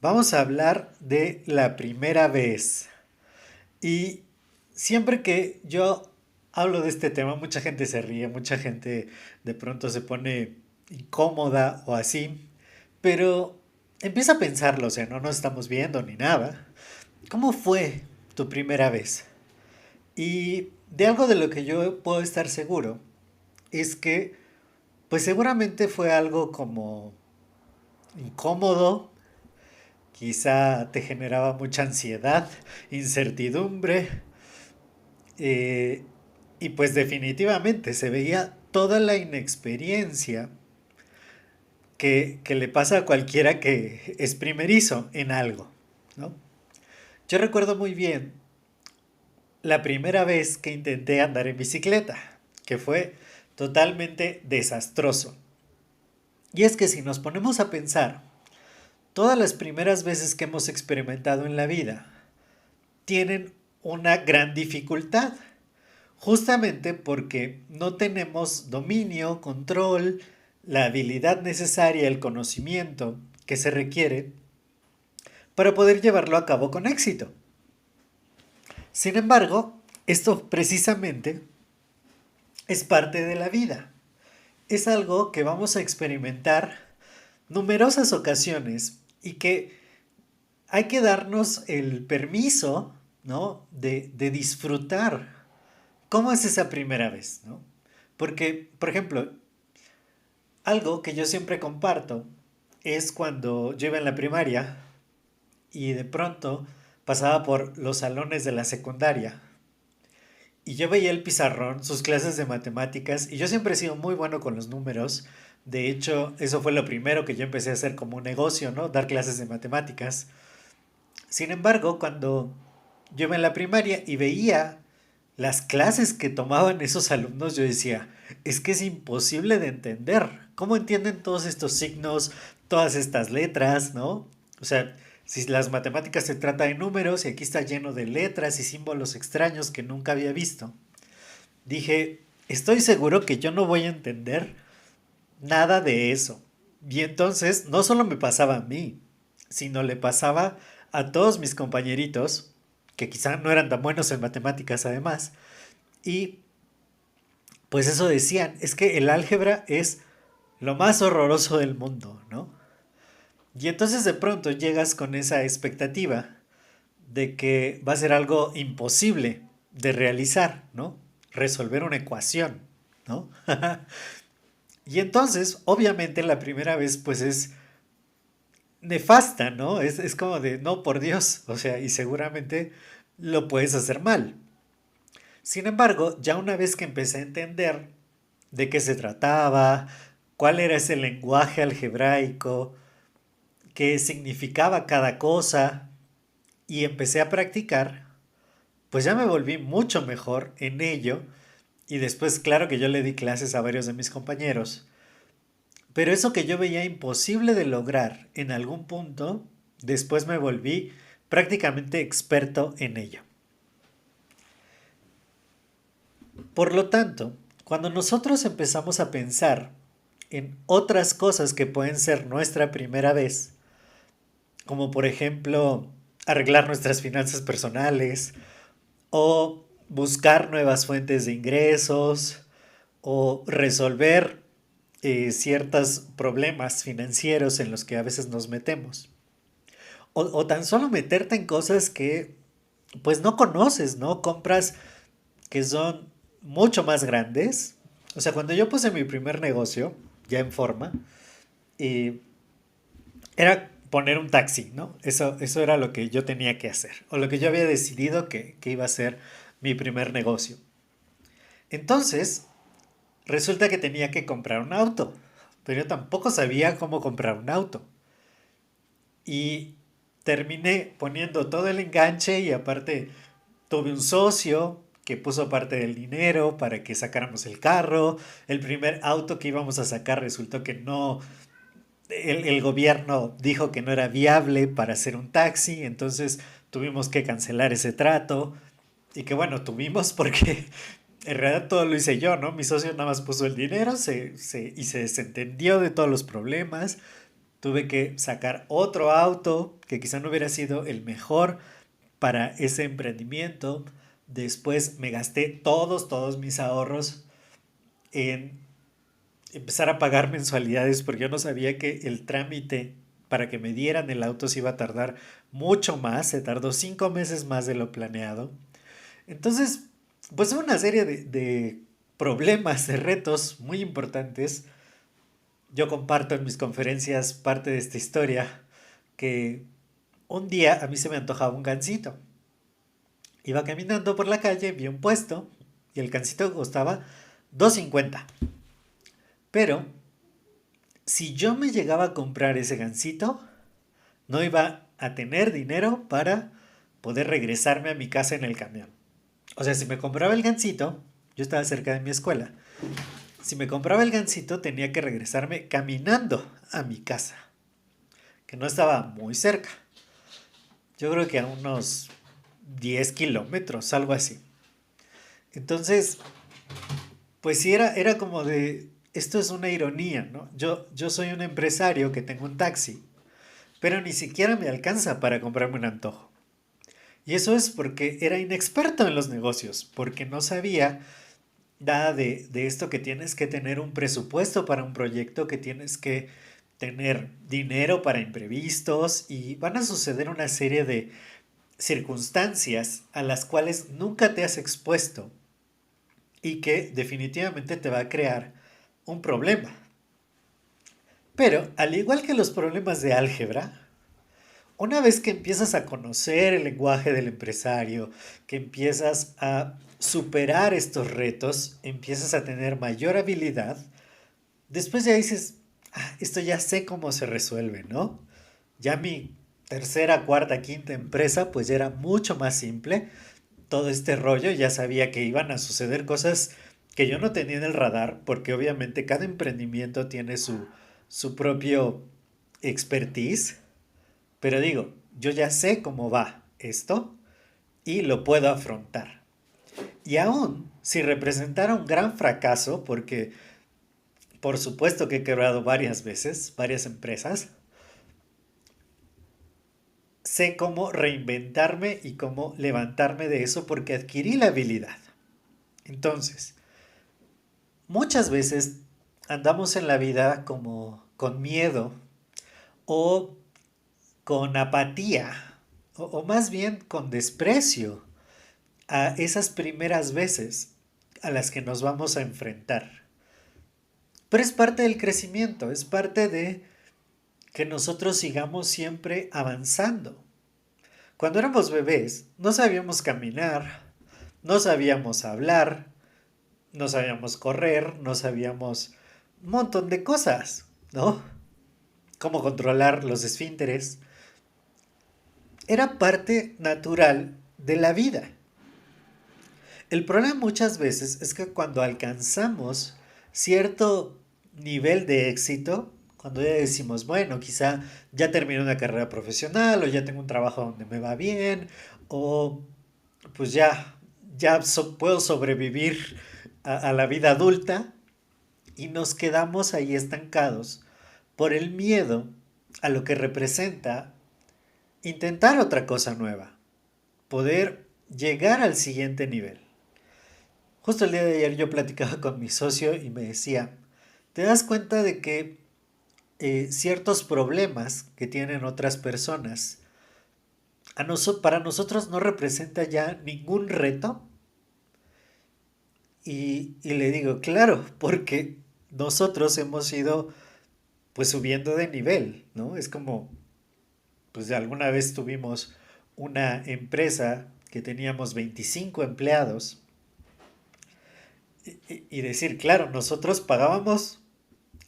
Vamos a hablar de la primera vez. Y siempre que yo hablo de este tema, mucha gente se ríe, mucha gente de pronto se pone incómoda o así, pero empieza a pensarlo, o sea, no nos estamos viendo ni nada. ¿Cómo fue tu primera vez? Y de algo de lo que yo puedo estar seguro es que, pues seguramente fue algo como incómodo, quizá te generaba mucha ansiedad, incertidumbre, eh, y pues definitivamente se veía toda la inexperiencia que le pasa a cualquiera que es primerizo en algo, ¿no? Yo recuerdo muy bien la primera vez que intenté andar en bicicleta, que fue totalmente desastroso. Y es que si nos ponemos a pensar, todas las primeras veces que hemos experimentado en la vida tienen una gran dificultad. Justamente porque no tenemos dominio, control, la habilidad necesaria, el conocimiento que se requiere para poder llevarlo a cabo con éxito. Sin embargo, esto precisamente es parte de la vida. Es algo que vamos a experimentar numerosas ocasiones y que hay que darnos el permiso, ¿no? de disfrutar. ¿Cómo es esa primera vez, no? Porque, por ejemplo, algo que yo siempre comparto es cuando yo iba en la primaria y de pronto pasaba por los salones de la secundaria y yo veía el pizarrón, sus clases de matemáticas, y yo siempre he sido muy bueno con los números. De hecho, eso fue lo primero que yo empecé a hacer como un negocio, ¿no? Dar clases de matemáticas. Sin embargo, cuando yo iba en la primaria y veía las clases que tomaban esos alumnos, yo decía, es que es imposible de entender. ¿Cómo entienden todos estos signos, todas estas letras, ¿no? O sea, si las matemáticas se trata de números y aquí está lleno de letras y símbolos extraños que nunca había visto, dije, estoy seguro que yo no voy a entender nada de eso. Y entonces no solo me pasaba a mí, sino le pasaba a todos mis compañeritos, que quizá no eran tan buenos en matemáticas además, y pues eso decían, es que el álgebra es lo más horroroso del mundo, ¿no? Y entonces de pronto llegas con esa expectativa de que va a ser algo imposible de realizar, ¿no? Resolver una ecuación, ¿no? Y entonces, obviamente, la primera vez, pues es nefasta, ¿no? Es como de, no, por Dios, o sea, y seguramente lo puedes hacer mal. Sin embargo, ya una vez que empecé a entender de qué se trataba, cuál era ese lenguaje algebraico, qué significaba cada cosa, y empecé a practicar, pues ya me volví mucho mejor en ello. Y después, claro que yo le di clases a varios de mis compañeros. Pero eso que yo veía imposible de lograr en algún punto, después me volví prácticamente experto en ello. Por lo tanto, cuando nosotros empezamos a pensar en otras cosas que pueden ser nuestra primera vez, como por ejemplo arreglar nuestras finanzas personales o buscar nuevas fuentes de ingresos o resolver ciertos problemas financieros en los que a veces nos metemos. O tan solo meterte en cosas que pues no conoces, ¿no? Compras que son mucho más grandes. O sea, cuando yo puse mi primer negocio, ya en forma, y era poner un taxi, ¿no? Eso era lo que yo tenía que hacer, o lo que yo había decidido que iba a ser mi primer negocio. Entonces, resulta que tenía que comprar un auto, pero yo tampoco sabía cómo comprar un auto. Y terminé poniendo todo el enganche y aparte tuve un socio que puso parte del dinero para que sacáramos el carro. El primer auto que íbamos a sacar resultó que no, el gobierno dijo que no era viable para hacer un taxi, entonces tuvimos que cancelar ese trato. Y que bueno, tuvimos porque en realidad todo lo hice yo, ¿no? Mi socio nada más puso el dinero y se desentendió de todos los problemas. tuve que sacar otro auto que quizá no hubiera sido el mejor para ese emprendimiento. Después me gasté todos mis ahorros en empezar a pagar mensualidades porque yo no sabía que el trámite para que me dieran el auto se iba a tardar mucho más, se tardó 5 meses más de lo planeado. Entonces, pues hubo una serie de problemas, de retos muy importantes. Yo comparto en mis conferencias parte de esta historia que un día a mí se me antojaba un gansito. Iba caminando por la calle, vi un puesto y el gansito costaba 2.50. Pero si yo me llegaba a comprar ese gansito, no iba a tener dinero para poder regresarme a mi casa en el camión. O sea, si me compraba el gansito, yo estaba cerca de mi escuela. Si me compraba el gansito, tenía que regresarme caminando a mi casa, que no estaba muy cerca. Yo creo que a unos 10 kilómetros, algo así. Entonces, pues sí, era como de, esto es una ironía, ¿no? Yo soy un empresario que tengo un taxi, pero ni siquiera me alcanza para comprarme un antojo. Y eso es porque era inexperto en los negocios, porque no sabía nada de esto que tienes que tener un presupuesto para un proyecto, que tienes que tener dinero para imprevistos y van a suceder una serie de circunstancias a las cuales nunca te has expuesto y que definitivamente te va a crear un problema. Pero al igual que los problemas de álgebra, una vez que empiezas a conocer el lenguaje del empresario, que empiezas a superar estos retos, empiezas a tener mayor habilidad, después ya dices, "Ah, esto ya sé cómo se resuelve, ¿no? Ya mi tercera, cuarta, quinta empresa, pues ya era mucho más simple. Todo este rollo ya sabía que iban a suceder cosas que yo no tenía en el radar, porque obviamente cada emprendimiento tiene su propio expertise. Pero digo, yo ya sé cómo va esto y lo puedo afrontar. Y aún si representara un gran fracaso, porque por supuesto que he quebrado varias veces, varias empresas, sé cómo reinventarme y cómo levantarme de eso porque adquirí la habilidad. Entonces, muchas veces andamos en la vida como con miedo o con apatía o más bien con desprecio a esas primeras veces a las que nos vamos a enfrentar. Pero es parte del crecimiento, es parte de que nosotros sigamos siempre avanzando. Cuando éramos bebés, no sabíamos caminar, no sabíamos hablar, no sabíamos correr, no sabíamos un montón de cosas, ¿no? Cómo controlar los esfínteres. Era parte natural de la vida. El problema muchas veces es que cuando alcanzamos cierto nivel de éxito, cuando ya decimos, bueno, quizá ya terminé una carrera profesional o ya tengo un trabajo donde me va bien o pues puedo sobrevivir a la vida adulta y nos quedamos ahí estancados por el miedo a lo que representa intentar otra cosa nueva, poder llegar al siguiente nivel. Justo el día de ayer yo platicaba con mi socio y me decía, ¿te das cuenta de que ciertos problemas que tienen otras personas para nosotros no representa ya ningún reto? Y le digo, claro, porque nosotros hemos ido pues subiendo de nivel, ¿no? Es como, pues alguna vez tuvimos una empresa que teníamos 25 empleados y decir, claro, nosotros pagábamos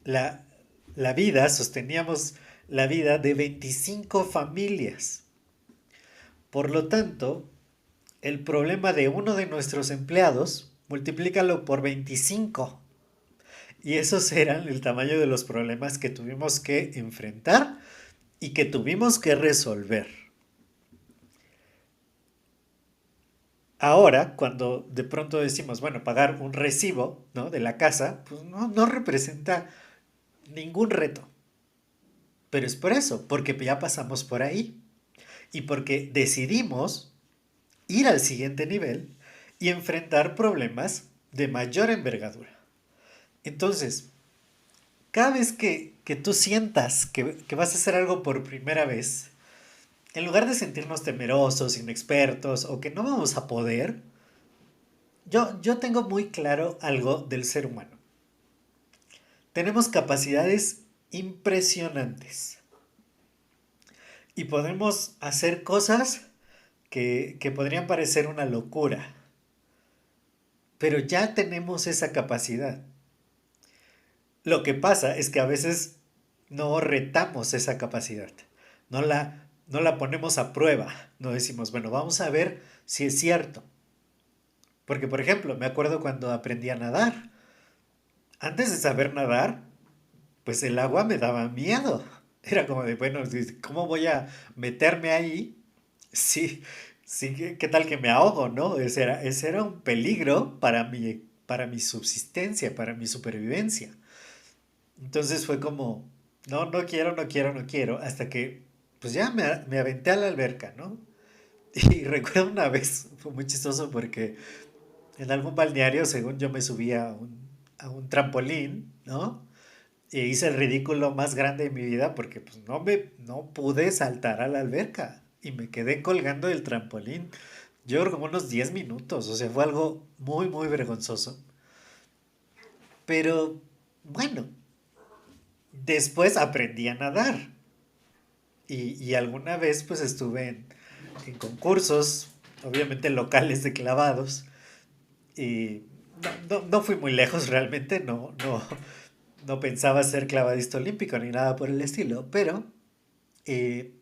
la, la vida, sosteníamos la vida de 25 familias. Por lo tanto, el problema de uno de nuestros empleados, multiplícalo por 25. Y esos eran el tamaño de los problemas que tuvimos que enfrentar y que tuvimos que resolver. Ahora, cuando de pronto decimos, bueno, pagar un recibo, ¿no?, de la casa, pues no representa ningún reto. pero es por eso, porque ya pasamos por ahí y porque decidimos ir al siguiente nivel y enfrentar problemas de mayor envergadura. Entonces, cada vez que tú sientas que vas a hacer algo por primera vez, en lugar de sentirnos temerosos, inexpertos o que no vamos a poder, yo tengo muy claro algo del ser humano. Tenemos capacidades impresionantes y podemos hacer cosas que podrían parecer una locura, pero ya tenemos esa capacidad. Lo que pasa es que a veces no retamos esa capacidad, no la ponemos a prueba, no decimos, bueno, vamos a ver si es cierto. Porque, por ejemplo, me acuerdo cuando aprendí a nadar. Antes de saber nadar, pues el agua me daba miedo. Era como de, bueno, ¿cómo voy a meterme ahí? Sí, sí, ¿qué tal que me ahogo, no? Ese era un peligro para mi subsistencia, para mi supervivencia. Entonces fue como, no, no quiero, no quiero, no quiero, hasta que, pues ya me aventé a la alberca, ¿no? Y recuerdo una vez, fue muy chistoso porque en algún balneario, según yo me subía a un trampolín, ¿no? E hice el ridículo más grande de mi vida porque pues no pude saltar a la alberca y me quedé colgando del trampolín. Yo creo como unos 10 minutos, o sea, fue algo muy, muy vergonzoso. Pero bueno, después aprendí a nadar y alguna vez pues estuve en concursos, obviamente locales de clavados y no fui muy lejos realmente, no pensaba ser clavadista olímpico ni nada por el estilo, pero eh,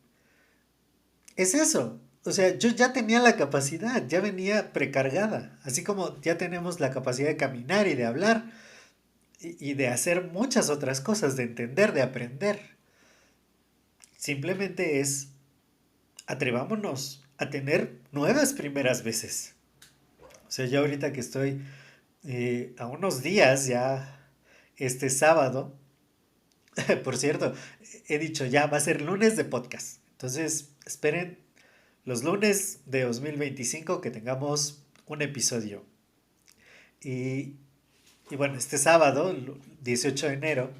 es eso. O sea, yo ya tenía la capacidad, ya venía precargada, así como ya tenemos la capacidad de caminar y de hablar y de hacer muchas otras cosas, de entender, de aprender. Simplemente es atrevámonos a tener nuevas primeras veces. O sea, yo ahorita que estoy a unos días ya este sábado, por cierto, he dicho ya va a ser lunes de podcast. Entonces, esperen los lunes de 2025 que tengamos un episodio. Y, y bueno, este sábado, 18 de enero,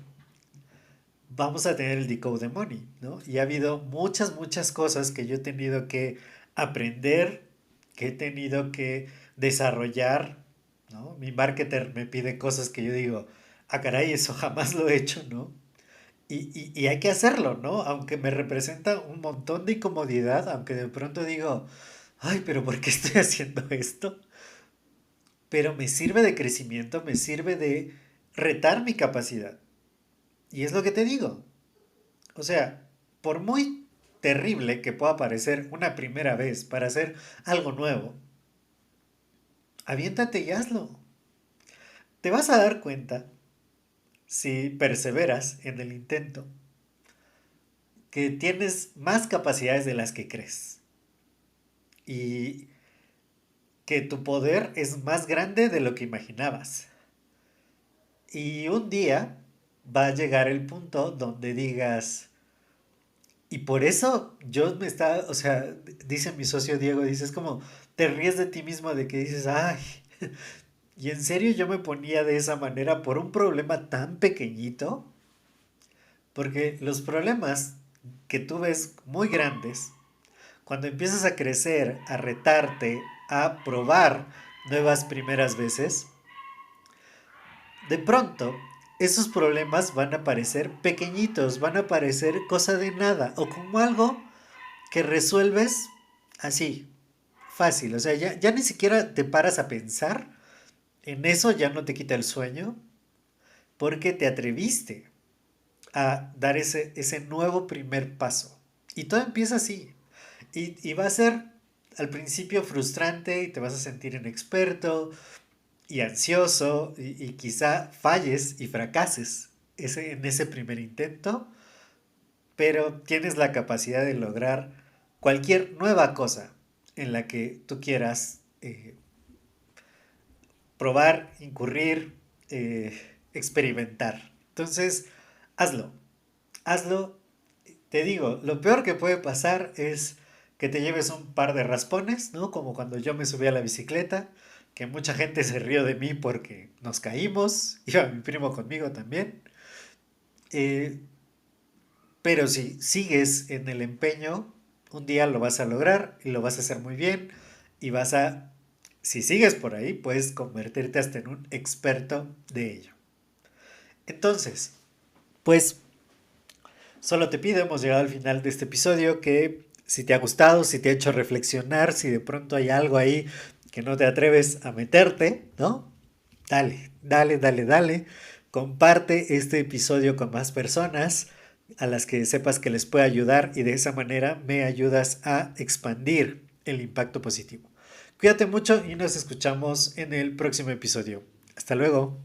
vamos a tener el Decode Money, ¿no? Y ha habido muchas, muchas cosas que yo he tenido que aprender, que he tenido que desarrollar, ¿no? Mi marketer me pide cosas que yo digo, ah, caray, eso jamás lo he hecho, ¿no? Y hay que hacerlo, ¿no? Aunque me representa un montón de incomodidad, aunque de pronto digo, ay, pero ¿por qué estoy haciendo esto? Pero me sirve de crecimiento, me sirve de retar mi capacidad. Y es lo que te digo. O sea, por muy terrible que pueda parecer una primera vez para hacer algo nuevo, aviéntate y hazlo. Te vas a dar cuenta, si perseveras en el intento, que tienes más capacidades de las que crees. Y que tu poder es más grande de lo que imaginabas. Y un día va a llegar el punto donde digas, y por eso yo me está, o sea, dice mi socio Diego, dice, es como, te ríes de ti mismo de que dices, ay, y en serio yo me ponía de esa manera por un problema tan pequeñito, porque los problemas que tú ves muy grandes, cuando empiezas a crecer, a retarte, a probar nuevas primeras veces, de pronto esos problemas van a parecer pequeñitos, van a parecer cosa de nada o como algo que resuelves así, fácil. O sea, ya ni siquiera te paras a pensar en eso, ya no te quita el sueño, porque te atreviste a dar ese nuevo primer paso. Y todo empieza así. Y va a ser al principio frustrante y te vas a sentir inexperto y ansioso y quizá falles y fracases en ese primer intento, pero tienes la capacidad de lograr cualquier nueva cosa en la que tú quieras probar, incurrir, experimentar. Entonces, hazlo, hazlo te digo, lo peor que puede pasar es que te lleves un par de raspones, ¿no? Como cuando yo me subí a la bicicleta, que mucha gente se rió de mí porque nos caímos, iba mi primo conmigo también. Eh, pero si sigues en el empeño, un día lo vas a lograr y lo vas a hacer muy bien y vas a, si sigues por ahí, puedes convertirte hasta en un experto de ello. Entonces, pues solo te pido, hemos llegado al final de este episodio, que si te ha gustado, si te ha hecho reflexionar, si de pronto hay algo ahí que no te atreves a meterte, ¿no? Dale, dale, dale, dale. Comparte este episodio con más personas a las que sepas que les puede ayudar y de esa manera me ayudas a expandir el impacto positivo. Cuídate mucho y nos escuchamos en el próximo episodio. Hasta luego.